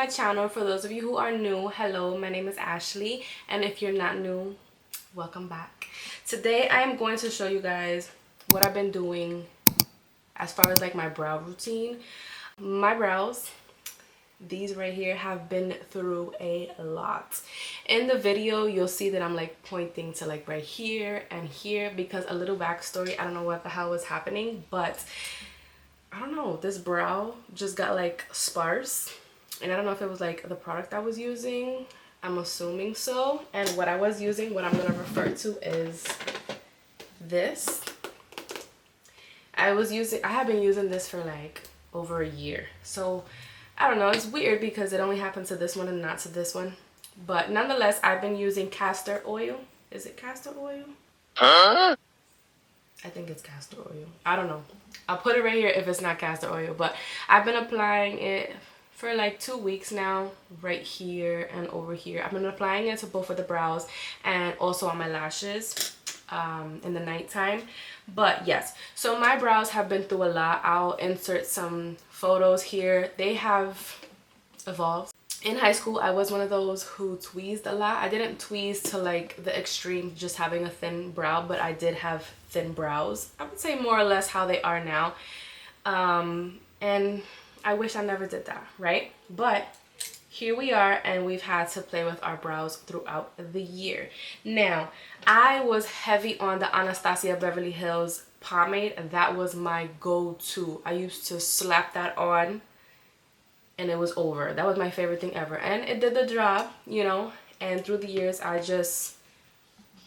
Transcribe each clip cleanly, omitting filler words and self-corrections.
my channel. For those of you who are new, hello, my name is Ashley, and if you're not new, welcome back. Today I am going to show you guys what I've been doing as far as like my brow routine. My brows, these right here, have been through a lot. In the video you'll see that I'm like pointing to like right here and here because a little backstory, I don't know what the hell was happening, but I don't know, this brow just got like sparse, and I don't know if it was like the product I was using. I'm assuming so. And what I was using, what I'm gonna refer to is this. I have been using this for like over a year, so I don't know, it's weird because it only happened to this one and not to this one, but nonetheless I've been using castor oil. Is it castor oil? Huh? I think it's castor oil. I don't know. I'll put it right here if it's not castor oil, but I've been applying it for like 2 weeks now, right here and over here. I've been applying it to both of the brows and also on my lashes in the nighttime. But yes, so my brows have been through a lot. I'll insert some photos here. They have evolved. In high school, I was one of those who tweezed a lot. I didn't tweeze to like the extreme, just having a thin brow, but I did have thin brows. I would say more or less how they are now. And I wish I never did that, right? But here we are, and we've had to play with our brows throughout the year. Now, I was heavy on the Anastasia Beverly Hills pomade. That was my go-to. I used to slap that on and it was over. That was my favorite thing ever, and it did the job, you know. And through the years I just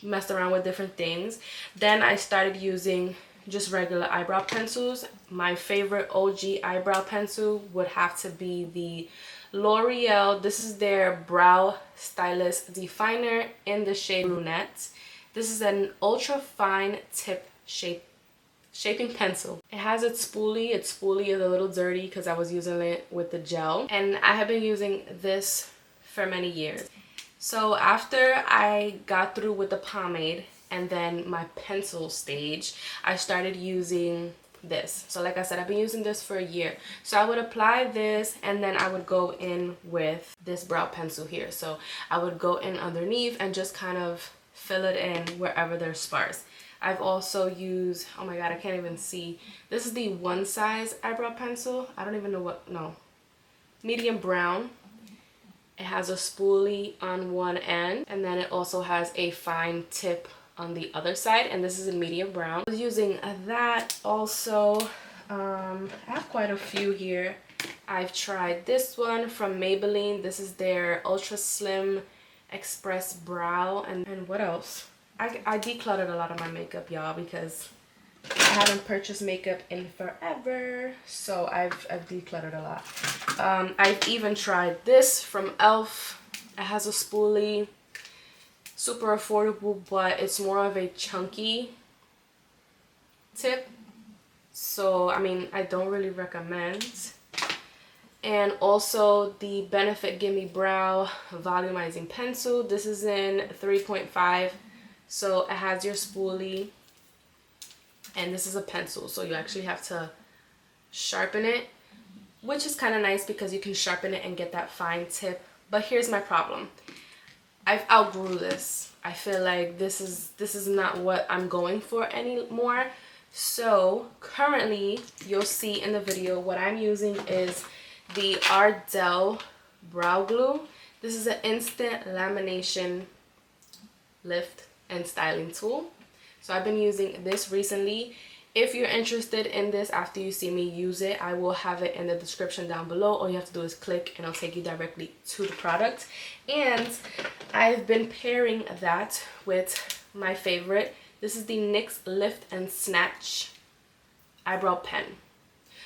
messed around with different things. Then I started using just regular eyebrow pencils. My favorite OG eyebrow pencil would have to be the L'Oreal. This is their Brow Stylist Definer in the shade Brunette. This is an ultra fine tip shaping pencil. It has its spoolie. Its spoolie is a little dirty because I was using it with the gel, and I have been using this for many years. So after I got through with the pomade and then my pencil stage, I started using this. So like I said, I've been using this for a year. So I would apply this and then I would go in with this brow pencil here. So I would go in underneath and just kind of fill it in wherever there's sparse. I've also used, oh my god, I can't even see. This is the one size eyebrow pencil. I don't even know what, no. Medium brown. It has a spoolie on one end, and then it also has a fine tip on the other side, and this is in medium brown. I was using that also. I have quite a few here. I've tried this one from Maybelline. This is their Ultra Slim Express Brow, and what else? I decluttered a lot of my makeup, y'all, because I haven't purchased makeup in forever, so I've decluttered a lot. I've even tried this from e.l.f. It has a spoolie, super affordable, but it's more of a chunky tip, so I mean, I don't really recommend. And also the Benefit Gimme Brow Volumizing Pencil. This is in 3.5. So it has your spoolie, and this is a pencil, so you actually have to sharpen it, which is kind of nice because you can sharpen it and get that fine tip. But here's my problem. I've outgrew this. I feel like this is not what I'm going for anymore. So currently, you'll see in the video, what I'm using is the Ardell Brow Glue. This is an instant lamination lift and styling tool. So I've been using this recently. If you're interested in this after you see me use it, I will have it in the description down below. All you have to do is click and it'll take you directly to the product. And I've been pairing that with my favorite. This is the NYX Lift and Snatch Eyebrow Pen.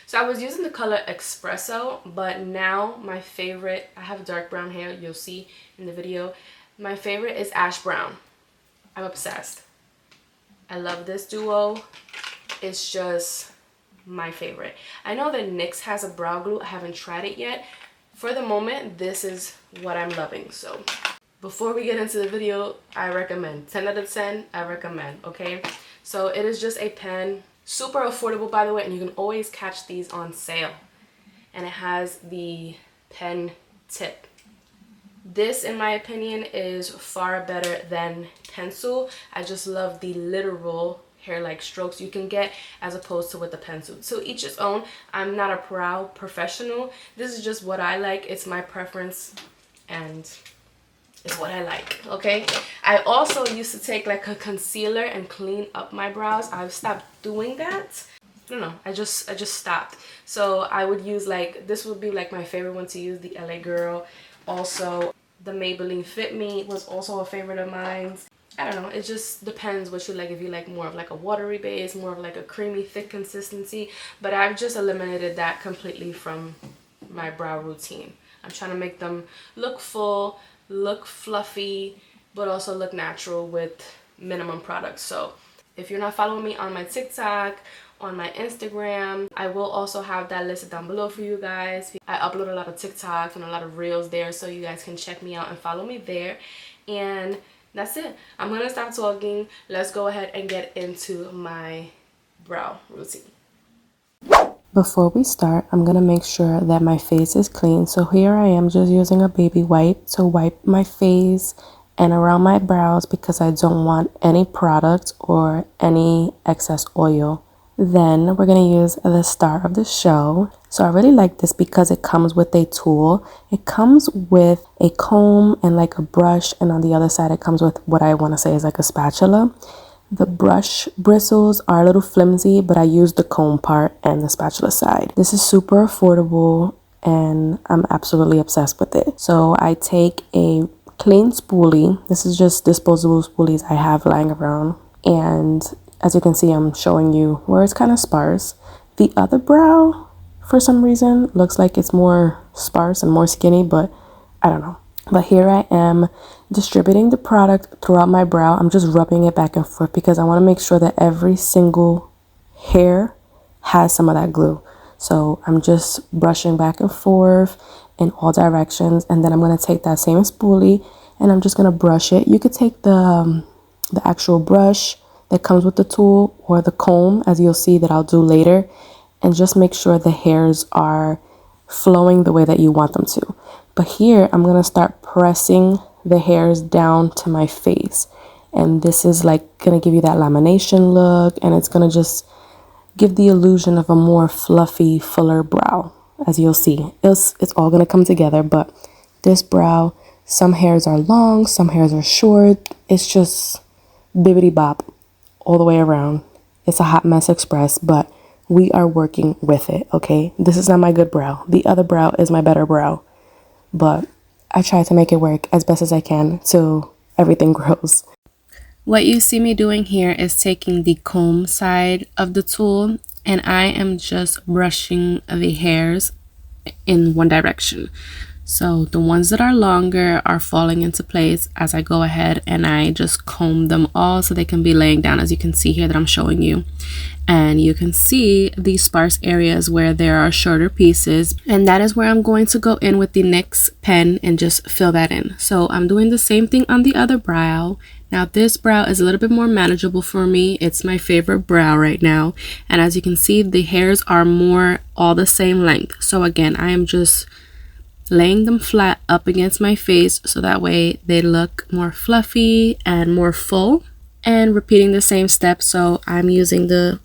So I was using the color Espresso, but now my favorite, I have dark brown hair, you'll see in the video. My favorite is Ash Brown. I'm obsessed. I love this duo. It's just my favorite. I know that NYX has a brow glue. I haven't tried it yet. For the moment, this is what I'm loving. So before we get into the video, I recommend 10 out of 10. I recommend, okay? So it is just a pen, super affordable, by the way, and you can always catch these on sale. And it has the pen tip. This, in my opinion, is far better than pencil. I just love the literal hair-like strokes you can get as opposed to with the pencil. So each his own. I'm not a brow professional. This is just what I like. It's my preference and it's what I like, okay? I also used to take like a concealer and clean up my brows. I've stopped doing that. I don't know, I just stopped. So I would use like, this would be like my favorite one to use, the LA Girl. Also, the Maybelline Fit Me was also a favorite of mine. I don't know, it just depends what you like. If you like more of like a watery base, more of like a creamy thick consistency, but I've just eliminated that completely from my brow routine. I'm trying to make them look full, look fluffy, but also look natural with minimum products. So if you're not following me on my TikTok, on my Instagram, I will also have that listed down below for you guys. I upload a lot of TikToks and a lot of reels there, so you guys can check me out and follow me there. And that's it. I'm gonna stop talking. Let's go ahead and get into my brow routine. Before we start, I'm gonna make sure that my face is clean. So here I am just using a baby wipe to wipe my face and around my brows because I don't want any product or any excess oil. Then we're going to use the star of the show. So I really like this because it comes with a tool. It comes with a comb and like a brush, and on the other side it comes with what I want to say is like a spatula. The brush bristles are a little flimsy, but I use the comb part and the spatula side. This is super affordable and I'm absolutely obsessed with it. So I take a clean spoolie. This is just disposable spoolies I have lying around, and as you can see, I'm showing you where it's kind of sparse. The other brow, for some reason, looks like it's more sparse and more skinny, but I don't know. But here I am distributing the product throughout my brow. I'm just rubbing it back and forth because I want to make sure that every single hair has some of that glue. So I'm just brushing back and forth in all directions, and then I'm going to take that same spoolie and I'm just going to brush it. You could take the actual brush that comes with the tool or the comb, as you'll see that I'll do later, and just make sure the hairs are flowing the way that you want them to. But here I'm gonna start pressing the hairs down to my face, and this is like gonna give you that lamination look, and it's gonna just give the illusion of a more fluffy, fuller brow. As you'll see, it's all gonna come together. But this brow, some hairs are long, some hairs are short. It's just bibbity bop all the way around. It's a hot mess express, but we are working with it, okay? This is not my good brow. The other brow is my better brow, but I try to make it work as best as I can so everything grows. What you see me doing here is taking the comb side of the tool, and I am just brushing the hairs in one direction. So the ones that are longer are falling into place as I go ahead and I just comb them all so they can be laying down, as you can see here that I'm showing you. And you can see the sparse areas where there are shorter pieces, and that is where I'm going to go in with the NYX pen and just fill that in. So I'm doing the same thing on the other brow. Now this brow is a little bit more manageable for me. It's my favorite brow right now, and as you can see the hairs are more all the same length. So again, I am just laying them flat up against my face so that way they look more fluffy and more full, and repeating the same steps. So I'm using the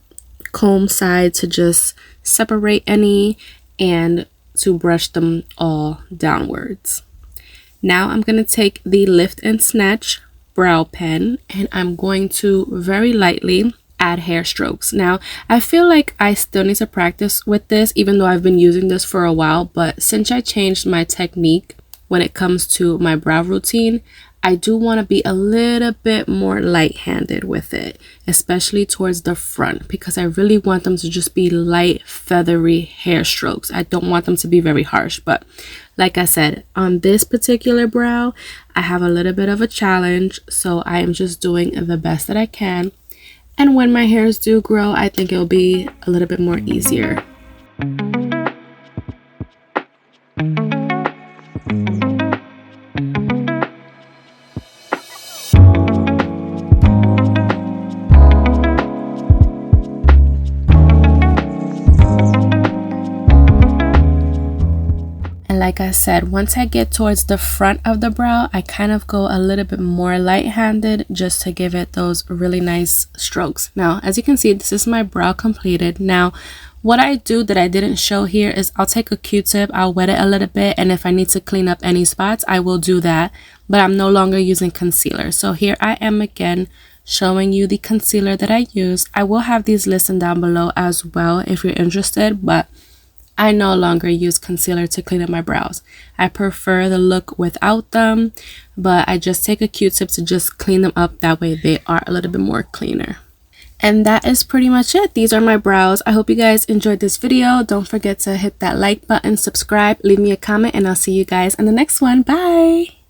comb side to just separate any and to brush them all downwards. Now I'm going to take the Lift and Snatch brow pen and I'm going to very lightly add hair strokes. Now I feel like I still need to practice with this, even though I've been using this for a while, but since I changed my technique when it comes to my brow routine, I do want to be a little bit more light-handed with it, especially towards the front, because I really want them to just be light, feathery hair strokes. I don't want them to be very harsh, but like I said, on this particular brow, I have a little bit of a challenge, so I am just doing the best that I can. And when my hairs do grow, I think it'll be a little bit more easier. like I said, once I get towards the front of the brow, I kind of go a little bit more light-handed just to give it those really nice strokes. Now, as you can see, this is my brow completed. Now, what I do that I didn't show here is I'll take a Q-tip, I'll wet it a little bit, and if I need to clean up any spots, I will do that. But I'm no longer using concealer. So here I am again showing you the concealer that I use. I will have these listed down below as well if you're interested, but I no longer use concealer to clean up my brows. I prefer the look without them, but I just take a Q-tip to just clean them up. That way they are a little bit more cleaner. And that is pretty much it. These are my brows. I hope you guys enjoyed this video. Don't forget to hit that like button, subscribe, leave me a comment, and I'll see you guys in the next one. Bye!